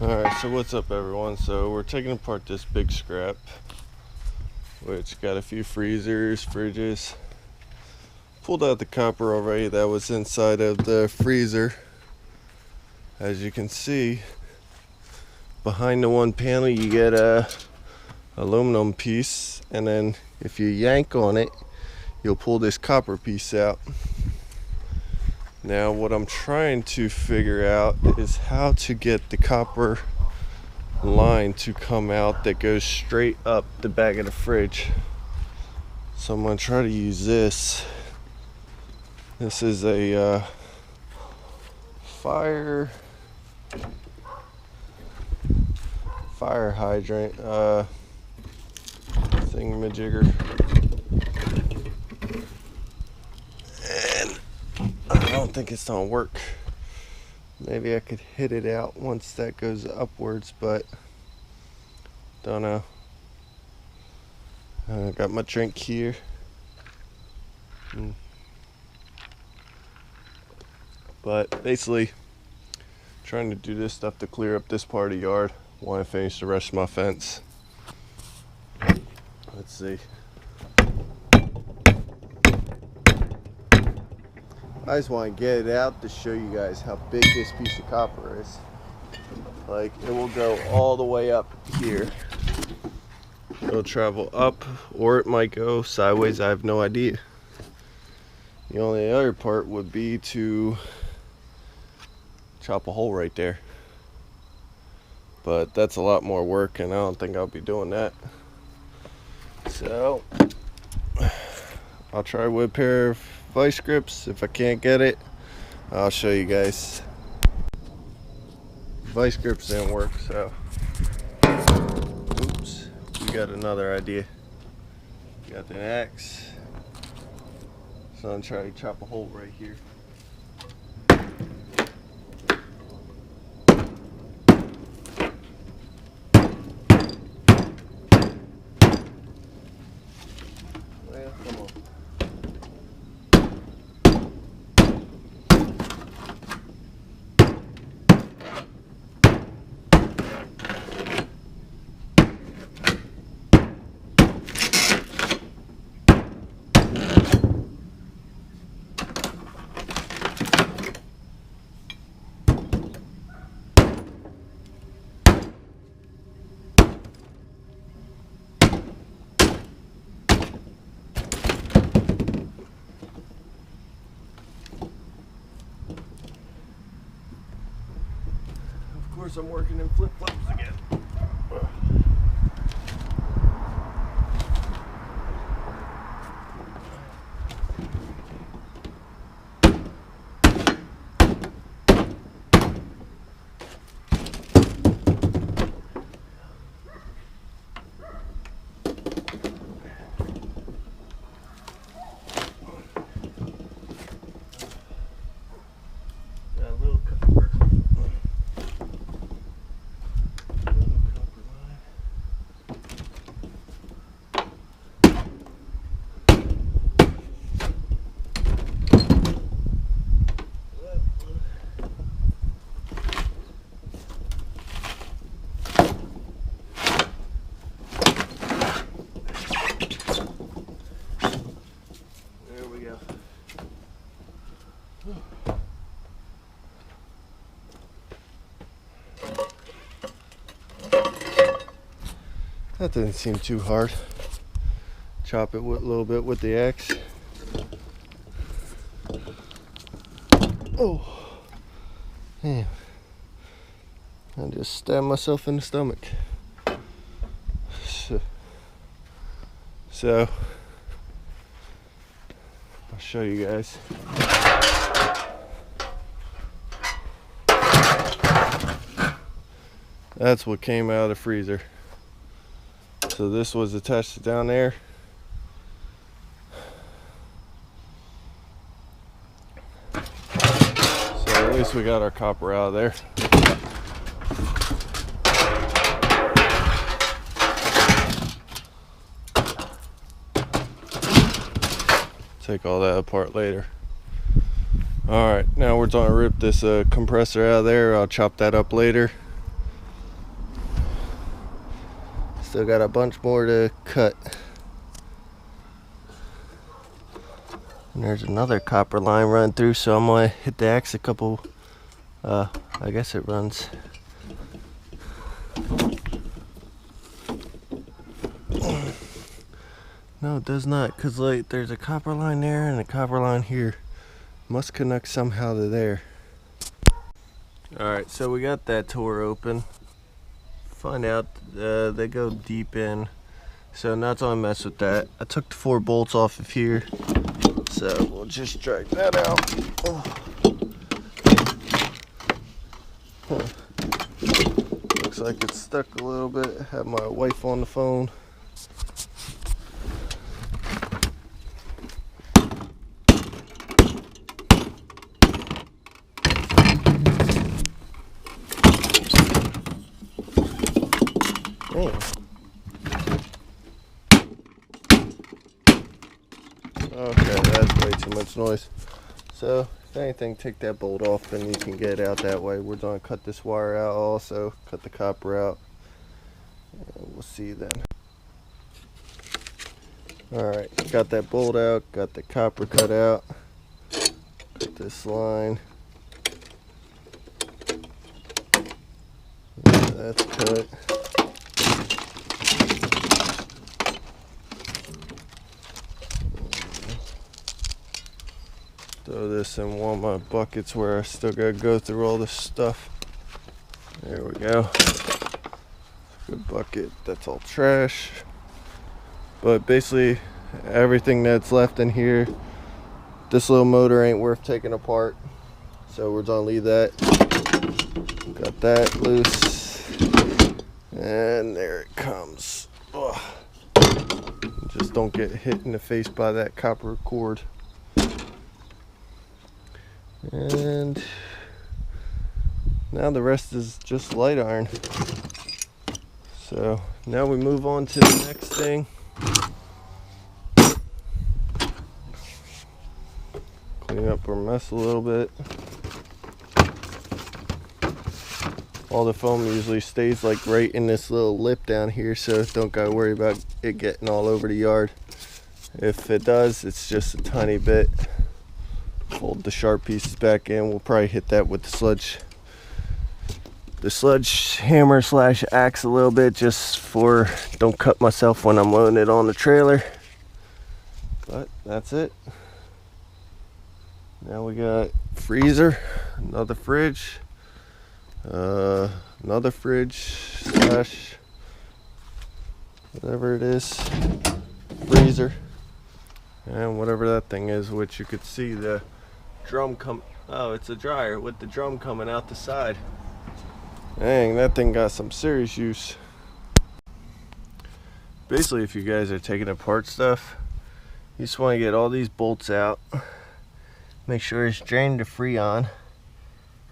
Alright, so what's up everyone? So we're taking apart this big scrap, which got a few freezers, fridges. Pulled out the copper already that was inside of the freezer. As you can see, behind the one panel you get a aluminum piece, and then if you yank on it, you'll pull this copper piece out. Now what I'm trying to figure out is how to get the copper line to come out that goes straight up the back of the fridge. So I'm going to try to use this. This is a fire hydrant thingamajigger. And I don't think it's gonna work. Maybe I could hit it out once that goes upwards, but don't know. I got my drink here. But basically, trying to do this stuff to clear up this part of the yard. Want to finish the rest of my fence. Let's see. I just want to get it out to show you guys how big this piece of copper is. Like, it will go all the way up here. It'll travel up, or it might go sideways. I have no idea. The only other part would be to chop a hole right there. But that's a lot more work, and I don't think I'll be doing that. So I'll try with a pair of vice grips. If I can't get it, I'll show you guys. Vice grips didn't work, so oops, we got another idea. Got the axe, so I'm trying to chop a hole right here. Well, come on. Of course, I'm working in flip-flops again. Got a little copper. There we go. That didn't seem too hard. Chop it with a little bit with the axe. Oh, damn. I just stabbed myself in the stomach. So I'll show you guys. That's what came out of the freezer. So this was attached down there. So at least we got our copper out of there. Take all that apart later. Alright, now we're going to rip this compressor out of there. I'll chop that up later. Still got a bunch more to cut. And there's another copper line run through, so I'm gonna hit the axe a couple. I guess it runs. No, it does not, cause like there's a copper line there and a copper line here. Must connect somehow to there. All right, so we got that tore open. Find out they go deep in, so not gonna mess with that. I took the 4 bolts off of here, so we'll just drag that out. Oh. Huh. Looks like it's stuck a little bit. Have my wife on the phone. Okay, that's way too much noise. So, if anything, take that bolt off and you can get out that way. We're going to cut this wire out also, cut the copper out. And we'll see then. Alright, got that bolt out, got the copper cut out. Got this line. Yeah, that's cut. Throw this in one of my buckets where I still gotta go through all this stuff. There we go. Good bucket. That's all trash. But basically, everything that's left in here, this little motor ain't worth taking apart. So we're gonna leave that. Got that loose. And there it comes. Ugh. Just don't get hit in the face by that copper cord. And now the rest is just light iron. So now we move on to the next thing. Clean up our mess a little bit. All the foam usually stays like right in this little lip down here, so don't gotta worry about it getting all over the yard. If it does, it's just a tiny bit. Fold the sharp pieces back in. We'll probably hit that with the sledgehammer slash axe a little bit, just for don't cut myself when I'm loading it on the trailer. But that's it. Now we got freezer, another fridge, another fridge slash whatever it is, freezer, and whatever that thing is, which you could see the drum oh, it's a dryer with the drum coming out the side. Dang, that thing got some serious use. Basically, if you guys are taking apart stuff, you just want to get all these bolts out. Make sure it's drained to Freon,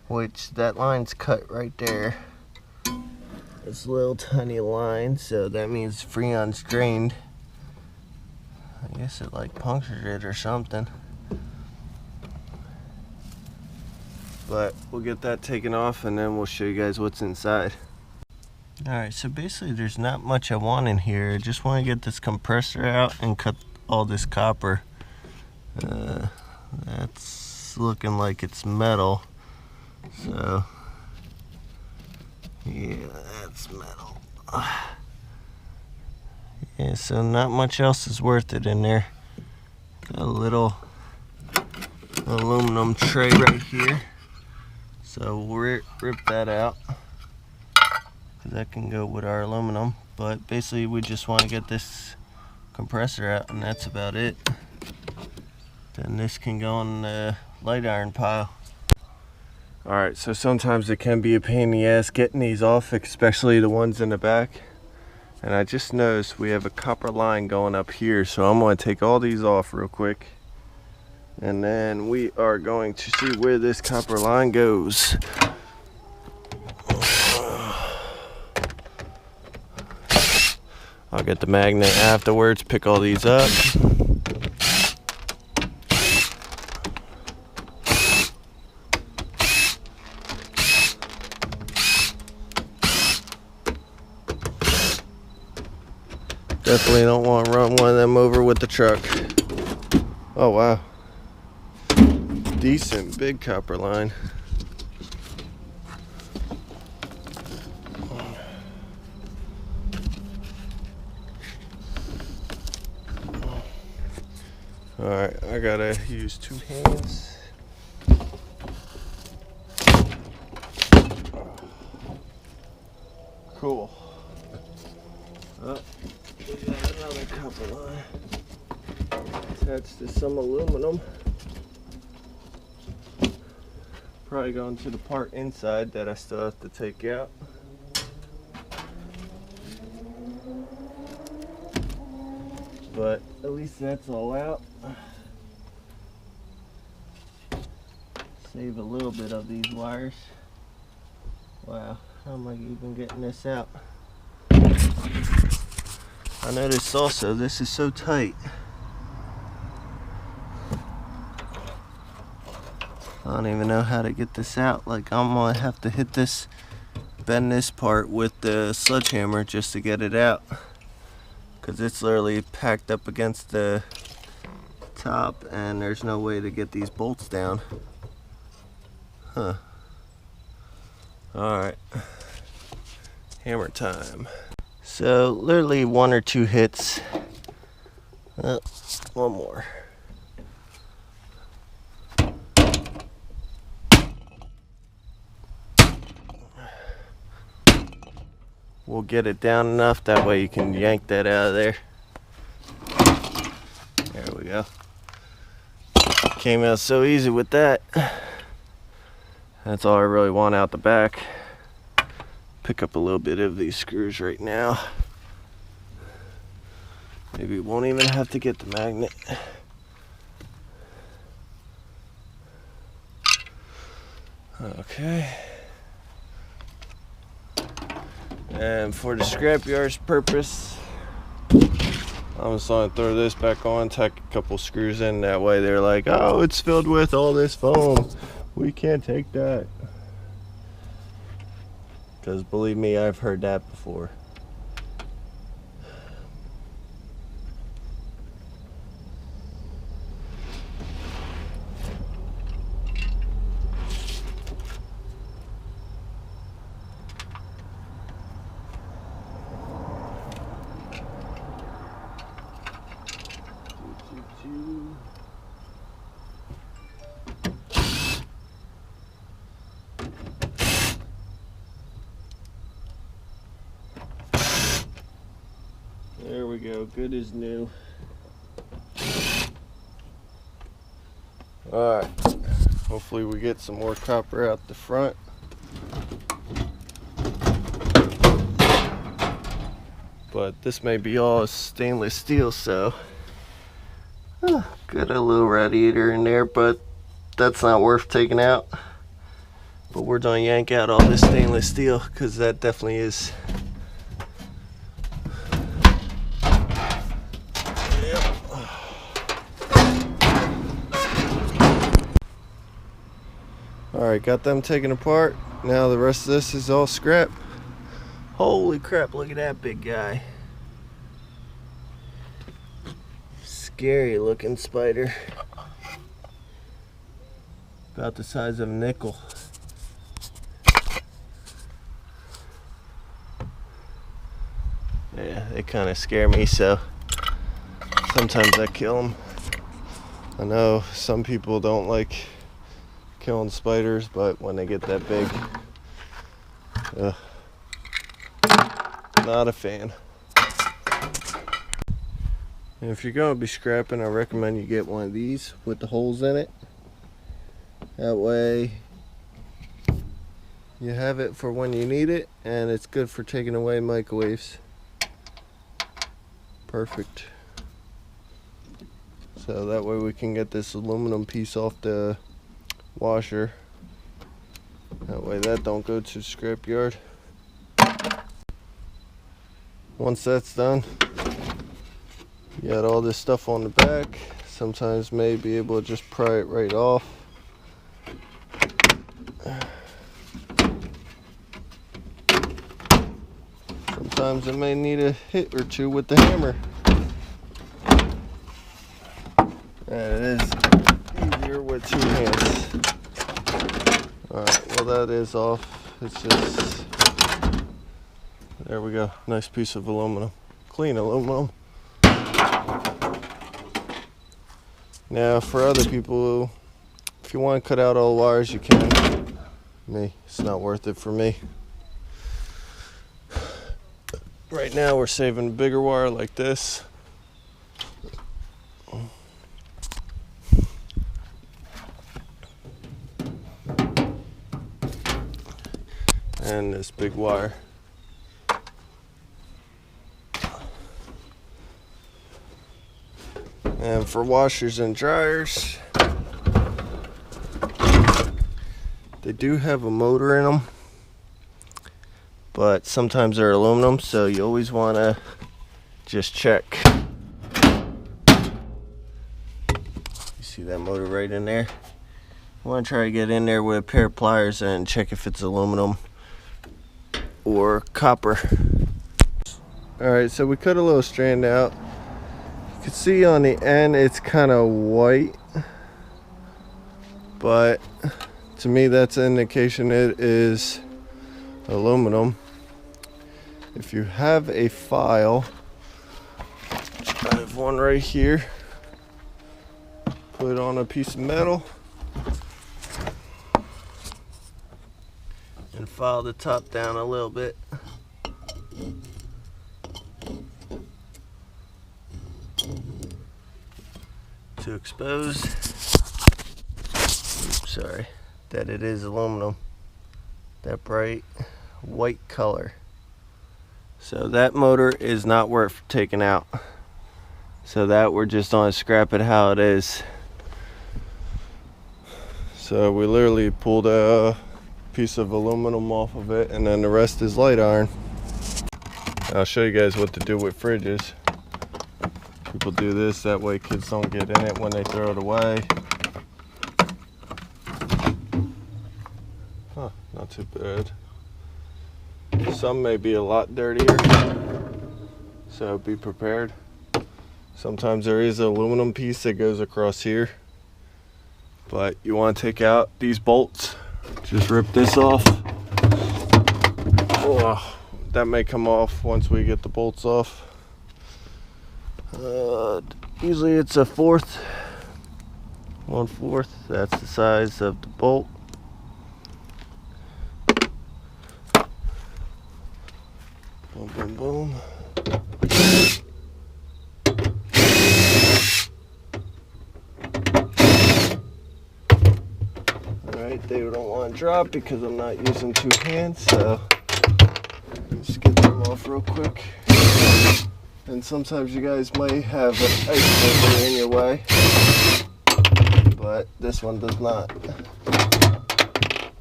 which that line's cut right there. It's a little tiny line, so that means Freon's drained. I guess it like punctured it or something. But we'll get that taken off and then we'll show you guys what's inside. Alright, so basically there's not much I want in here. I just want to get this compressor out and cut all this copper. That's looking like it's metal. So, yeah, that's metal. Yeah, so not much else is worth it in there. Got a little aluminum tray right here. So we'll rip that out, because that can go with our aluminum. But basically we just want to get this compressor out, and that's about it. Then this can go in the light iron pile. Alright, so sometimes it can be a pain in the ass getting these off, especially the ones in the back. And I just noticed we have a copper line going up here, so I'm going to take all these off real quick. And then we are going to see where this copper line goes. I'll get the magnet afterwards, pick all these up. Definitely don't want to run one of them over with the truck. Oh wow. Decent big copper line. Alright, I gotta use 2 hands. Cool. Oh, we got another copper line attached to some aluminum. Probably going to the part inside that I still have to take out. But at least that's all out. Save a little bit of these wires. Wow, how am I even getting this out? I noticed also this is so tight. I don't even know how to get this out. Like, I'm gonna have to hit this, bend this part with the sledgehammer just to get it out. Because it's literally packed up against the top and there's no way to get these bolts down. Huh. Alright. Hammer time. So, literally 1 or 2 hits. One more. We'll get it down enough, that way you can yank that out of there. There we go. Came out so easy with that. That's all I really want out the back. Pick up a little bit of these screws right now. Maybe won't even have to get the magnet. Okay. And for the scrapyard's purpose, I'm just going to throw this back on, tack a couple screws in. That way they're like, oh, it's filled with all this foam. We can't take that. Because believe me, I've heard that before. There we go, good as new. Alright, hopefully we get some more copper out the front. But this may be all stainless steel, so got a little radiator in there, but that's not worth taking out. But we're gonna yank out all this stainless steel because that definitely is. Alright, got them taken apart. Now the rest of this is all scrap. Holy crap, look at that big guy. Scary looking spider. About the size of a nickel. Yeah, they kind of scare me, so sometimes I kill them. I know some people don't like killing spiders, but when they get that big, not a fan. And if you're going to be scrapping, I recommend you get one of these with the holes in it. That way you have it for when you need it, and it's good for taking away microwaves. Perfect. So that way we can get this aluminum piece off the washer. That way that don't go to scrapyard. Once that's done, you got all this stuff on the back. Sometimes may be able to just pry it right off. sometimes I may need a hit or two with the hammer. And it is easier with two hands. Alright, well that is off. It's just, there we go. Nice piece of aluminum. Clean aluminum. Now for other people, if you want to cut out all the wires, you can. Me, it's not worth it for me. Right now we're saving a bigger wire like this. And this big wire. And for washers and dryers, they do have a motor in them, but sometimes they're aluminum, so you always want to just check. You see that motor right in there? You want to try to get in there with a pair of pliers and check if it's aluminum or copper. Alright, so we cut a little strand out. You can see on the end it's kind of white, but to me that's an indication it is aluminum. If you have a file, I have one right here, put it on a piece of metal and file the top down a little bit. To expose, oops, sorry, that it is aluminum, that bright white color. So that motor is not worth taking out. So that we're just gonna scrap it how it is. So we literally pulled a piece of aluminum off of it, and then the rest is light iron. I'll show you guys what to do with fridges. People do this, that way kids don't get in it when they throw it away. Huh, not too bad. Some may be a lot dirtier, so be prepared. Sometimes there is an aluminum piece that goes across here, but you want to take out these bolts. Just rip this off. Oh, that may come off once we get the bolts off. Usually it's a 1/4. That's the size of the bolt. Boom, boom, boom. Alright, they don't want to drop because I'm not using two hands, so just get them off real quick. And sometimes you guys might have an ice maker in your way, but this one does not.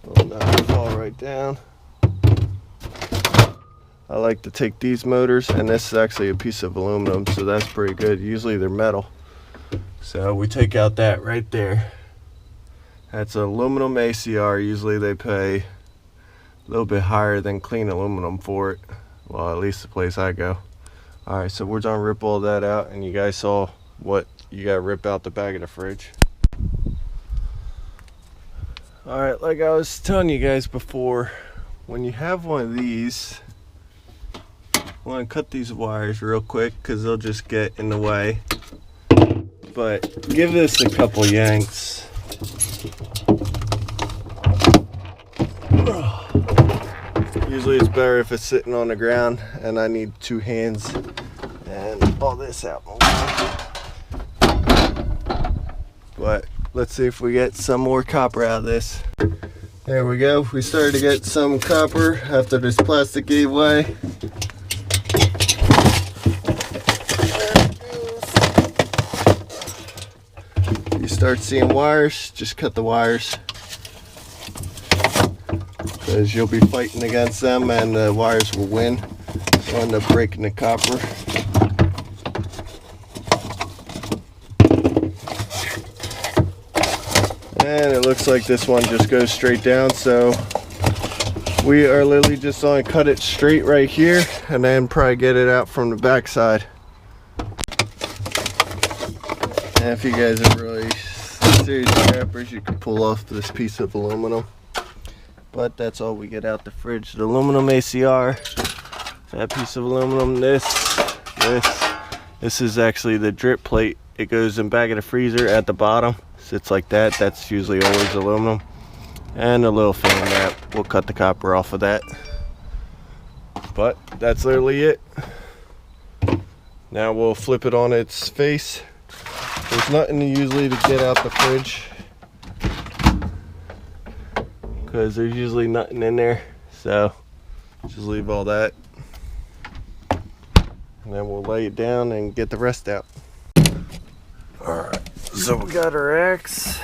Will not fall right down. I like to take these motors, and this is actually a piece of aluminum, so that's pretty good. Usually they're metal. So we take out that right there. That's aluminum ACR. Usually they pay a little bit higher than clean aluminum for it. Well, at least the place I go. Alright, so we're gonna rip all that out, and you guys saw what you gotta rip out the back of the fridge. Alright, like I was telling you guys before, when you have one of these, I want to cut these wires real quick because they'll just get in the way. But give this a couple yanks. Usually it's better if it's sitting on the ground, and I need two hands and all this out. But let's see if we get some more copper out of this. There we go. We started to get some copper after this plastic gave way. You start seeing wires, just cut the wires, because you'll be fighting against them and the wires will win. You'll end up breaking the copper. And it looks like this one just goes straight down, so We are literally just going to cut it straight right here and then probably get it out from the back side. And if you guys are really serious scrappers, you can pull off this piece of aluminum. But that's all we get out the fridge. The aluminum ACR, that piece of aluminum, this is actually the drip plate. It goes in back of the freezer at the bottom, sits like that. That's usually always aluminum. And a little film wrap, we'll cut the copper off of that. But that's literally it. Now we'll flip it on its face. There's nothing usually to get out the fridge, because there's usually nothing in there, so just leave all that, and then we'll lay it down and get the rest out. Alright, so we got our axe.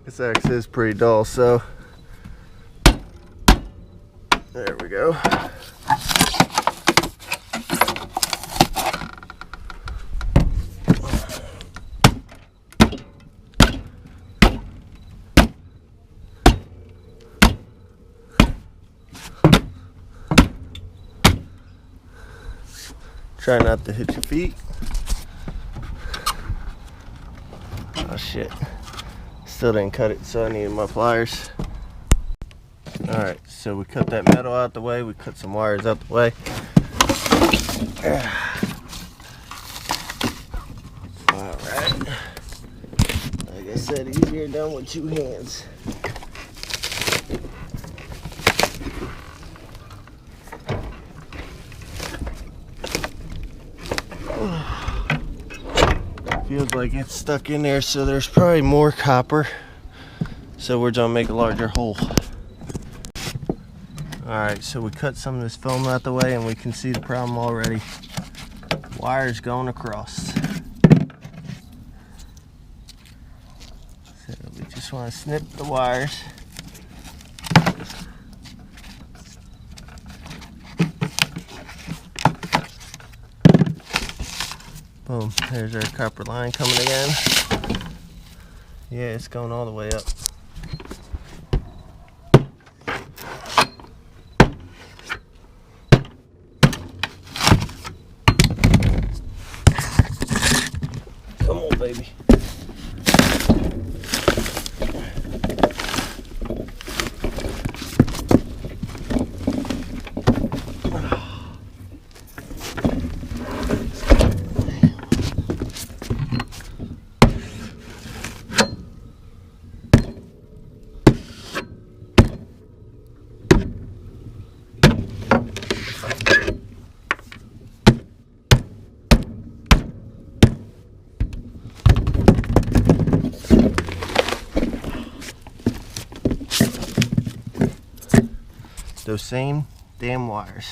This axe is pretty dull, so there we go. Try not to hit your feet. Oh shit. Still didn't cut it, so I needed my pliers. Alright, so we cut that metal out the way, we cut some wires out the way. Alright. Like I said, easier done with two hands. Feels like it's stuck in there, so there's probably more copper. So we're gonna make a larger hole. Alright, so we cut some of this film out the way and we can see the problem already. Wires going across. So we just want to snip the wires. Boom, there's our copper line coming again. Yeah, it's going all the way up. Come on, baby. Those same damn wires.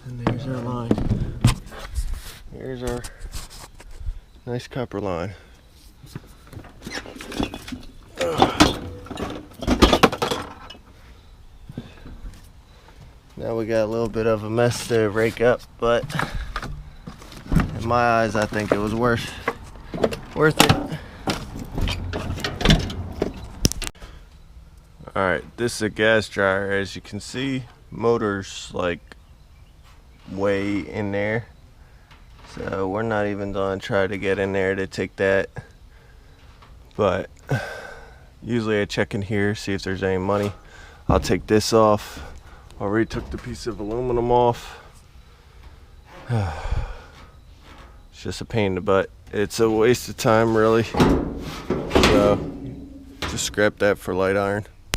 And there's our line. Here's our nice copper line. Now we got a little bit of a mess to rake up, but in my eyes, I think it was worth it. Alright, this is a gas dryer. As you can see, motor's like way in there. So we're not even gonna try to get in there to take that. But usually I check in here, see if there's any money. I'll take this off. Already took the piece of aluminum off. It's just a pain in the butt. It's a waste of time, really. So Just scrap that for light iron.